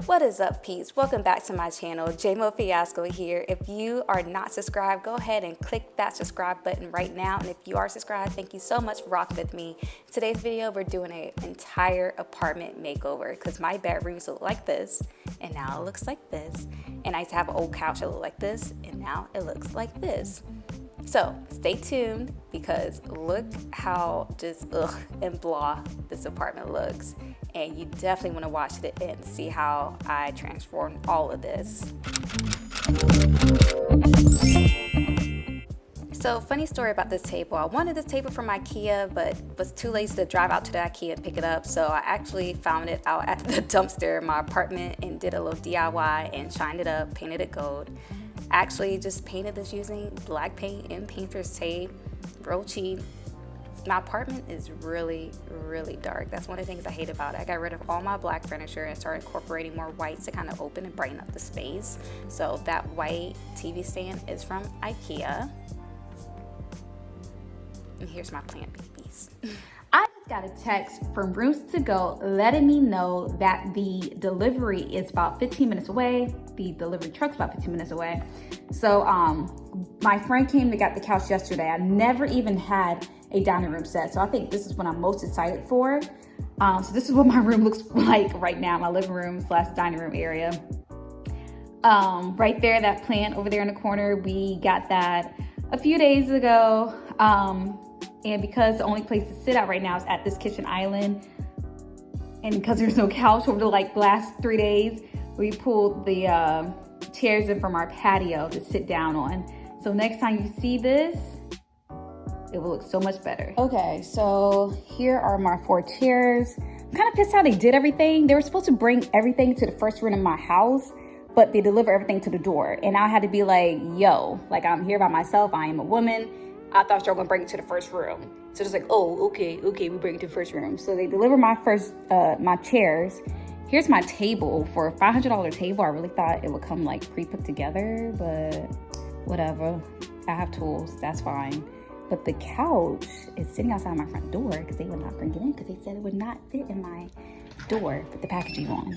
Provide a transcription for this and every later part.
What is up, peeps? Welcome back to my channel. Jaymo Fiasco here. If you are not subscribed, go ahead and click that subscribe button right now. And if you are subscribed, thank you so much for rocking with me. In today's video, we're doing an entire apartment makeover because my bedroom used to look like this, and now it looks like this. And I used to have an old couch that looked like this, and now it looks like this. So stay tuned because look how just and blah this apartment looks. And you definitely want to watch the end to see how I transformed all of this. So funny story about this table. I wanted this table from Ikea, but was too lazy to drive out to the Ikea and pick it up. So I actually found it out at the dumpster in my apartment and did a little DIY and shined it up, painted it gold. Actually just painted this using black paint and painter's tape, real cheap. My apartment is really dark. That's one of the things I hate about it. I got rid of all my black furniture and started incorporating more whites to kind of open and brighten up the space. So that white TV stand is from Ikea. And here's my plant babies. I just got a text from Rooms to Go letting me know that the delivery is about 15 minutes away. The delivery truck's about 15 minutes away. So my friend came to get the couch yesterday. I never even had a dining room set. So I think this is what I'm most excited for. So this is what my room looks like right now, my living room / dining room area. Right there, that plant over there in the corner, we got that a few days ago. And because the only place to sit out right now is at this kitchen island, and because there's no couch over the last 3 days, we pulled the chairs in from our patio to sit down on. So next time you see this, it will look so much better. Okay, so here are my 4 chairs. I'm kind of pissed how they did everything. They were supposed to bring everything to the first room of my house, but they deliver everything to the door. And I had to be like, yo, I'm here by myself. I am a woman. I thought y'all were gonna bring it to the first room. So it's like, oh, okay, we bring it to the first room. So they deliver my my chairs. Here's my table. For a $500 table, I really thought it would come pre-put together, but whatever. I have tools, that's fine. But the couch is sitting outside my front door because they would not bring it in because they said it would not fit in my door with the packaging on.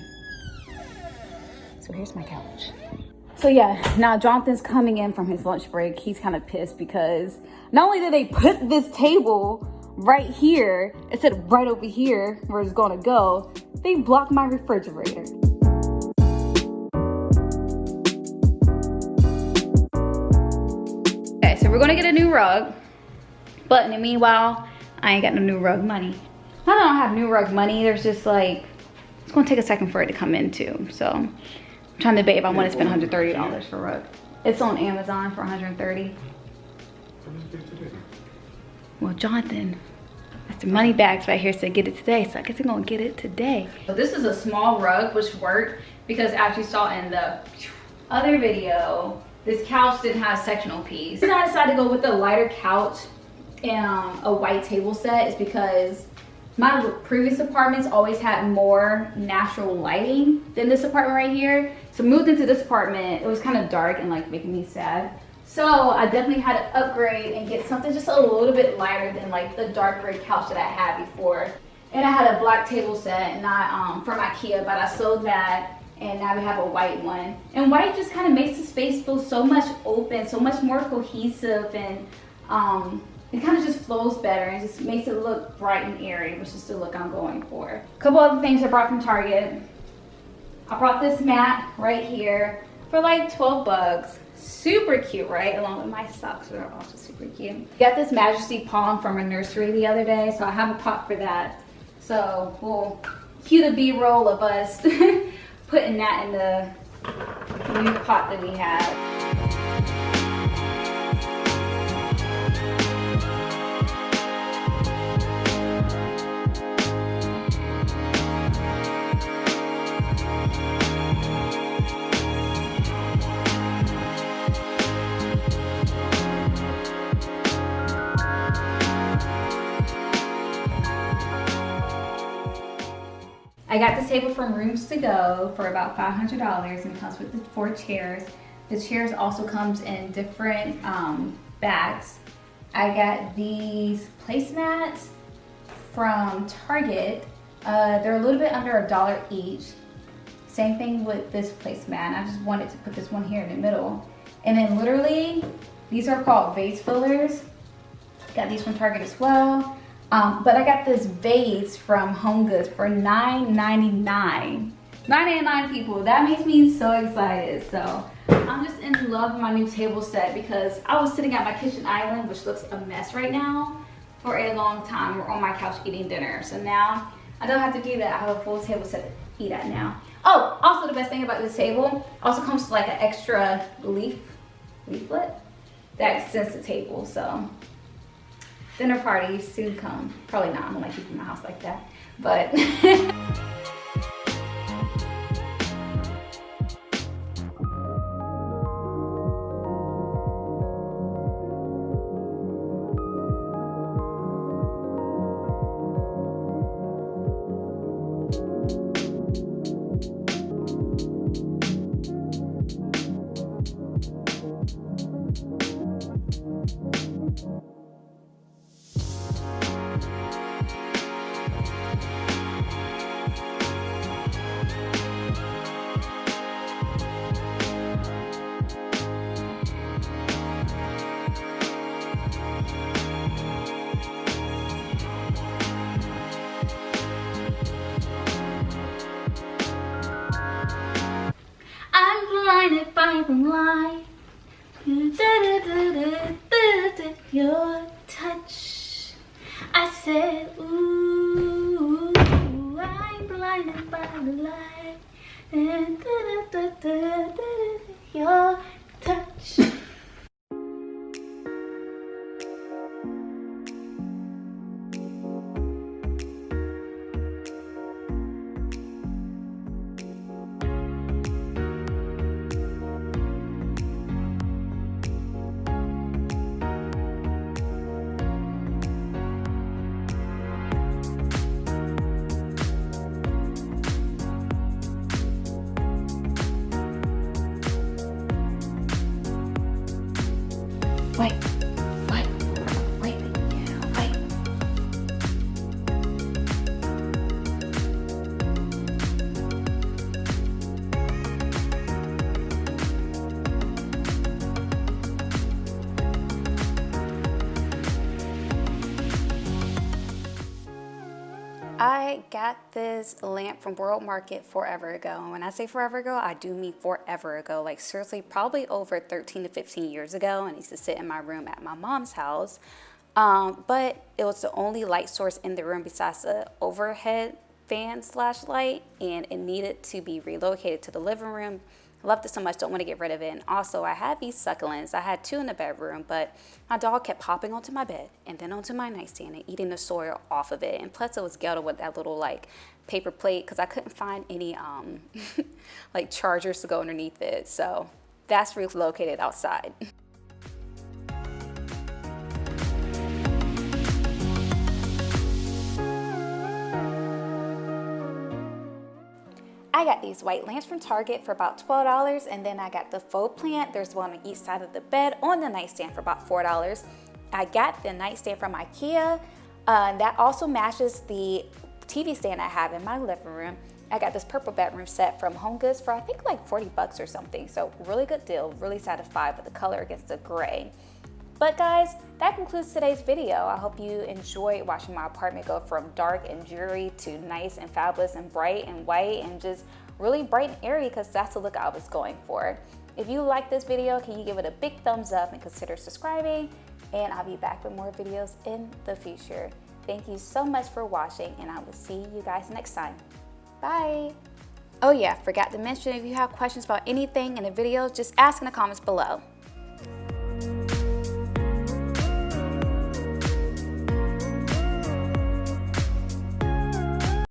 So here's my couch. So yeah, now Jonathan's coming in from his lunch break. He's kind of pissed because not only did they put this table right here, instead of right over here where it's gonna go, they blocked my refrigerator. Okay, so we're gonna get a new rug. But in the meanwhile, I ain't got no new rug money. Now that I don't have new rug money, there's just it's gonna take a second for it to come in too. So I'm trying to debate if I want to spend $130 for a rug. It's on Amazon for $130. Well, Jonathan, that's the money bags right here, said get it today. So I guess I'm gonna get it today. So this is a small rug, which worked because as you saw in the other video, this couch didn't have a sectional piece. The reason I decided to go with the lighter couch and a white table set is because my previous apartments always had more natural lighting than this apartment right here. So moved into this apartment, it was kind of dark and making me sad. So I definitely had to upgrade and get something just a little bit lighter than the dark gray couch that I had before. And I had a black table set, not from Ikea, but I sold that. And now we have a white one. And white just kind of makes the space feel so much open, so much more cohesive, and it kind of just flows better and just makes it look bright and airy, which is the look I'm going for. A couple other things I brought from Target. I brought this mat right here for 12 bucks. Super cute, right? Along with my socks, that are also super cute. Got this Majesty palm from a nursery the other day, so I have a pot for that. So we'll cue the B-roll of us putting that in the new pot that we have. I got this table from Rooms to Go for about $500 and it comes with the 4 chairs. The chairs also comes in different bags. I got these placemats from Target. They're a little bit under $1 each. Same thing with this placemat. I just wanted to put this one here in the middle. And then literally, these are called vase fillers. Got these from Target as well. But I got this vase from HomeGoods for $9.99. $9.99, people. That makes me so excited. So I'm just in love with my new table set because I was sitting at my kitchen island, which looks a mess right now, for a long time. We're on my couch eating dinner. So now I don't have to do that. I have a full table set to eat at now. Oh, also the best thing about this table, also comes with like an extra leaflet that extends the table. So dinner parties soon come. Probably not, I'm gonna keep it in my house like that. But blinded by the light. Your touch. I said, ooh, I'm blinded by the light. And your touch. Wait. I got this lamp from World Market forever ago. And when I say forever ago, I do mean forever ago. Like seriously, probably over 13 to 15 years ago. And it used to sit in my room at my mom's house. But it was the only light source in the room besides the overhead fan / light. And it needed to be relocated to the living room. I loved it so much, don't want to get rid of it. And also I had these succulents. I had 2 in the bedroom, but my dog kept hopping onto my bed and then onto my nightstand and eating the soil off of it. And plus it was ghetto with that little like paper plate because I couldn't find any like chargers to go underneath it. So that's relocated outside. I got these white lamps from Target for about $12, and then I got the faux plant. There's one on each side of the bed on the nightstand for about $4. I got the nightstand from Ikea. That also matches the TV stand I have in my living room. I got this purple bedroom set from HomeGoods for I think like $40 or something. So really good deal, really satisfied with the color against the gray. But guys, that concludes today's video. I hope you enjoyed watching my apartment go from dark and dreary to nice and fabulous and bright and white and just really bright and airy because that's the look I was going for. If you like this video, can you give it a big thumbs up and consider subscribing? And I'll be back with more videos in the future. Thank you so much for watching and I will see you guys next time. Bye. Oh yeah, forgot to mention if you have questions about anything in the video, just ask in the comments below.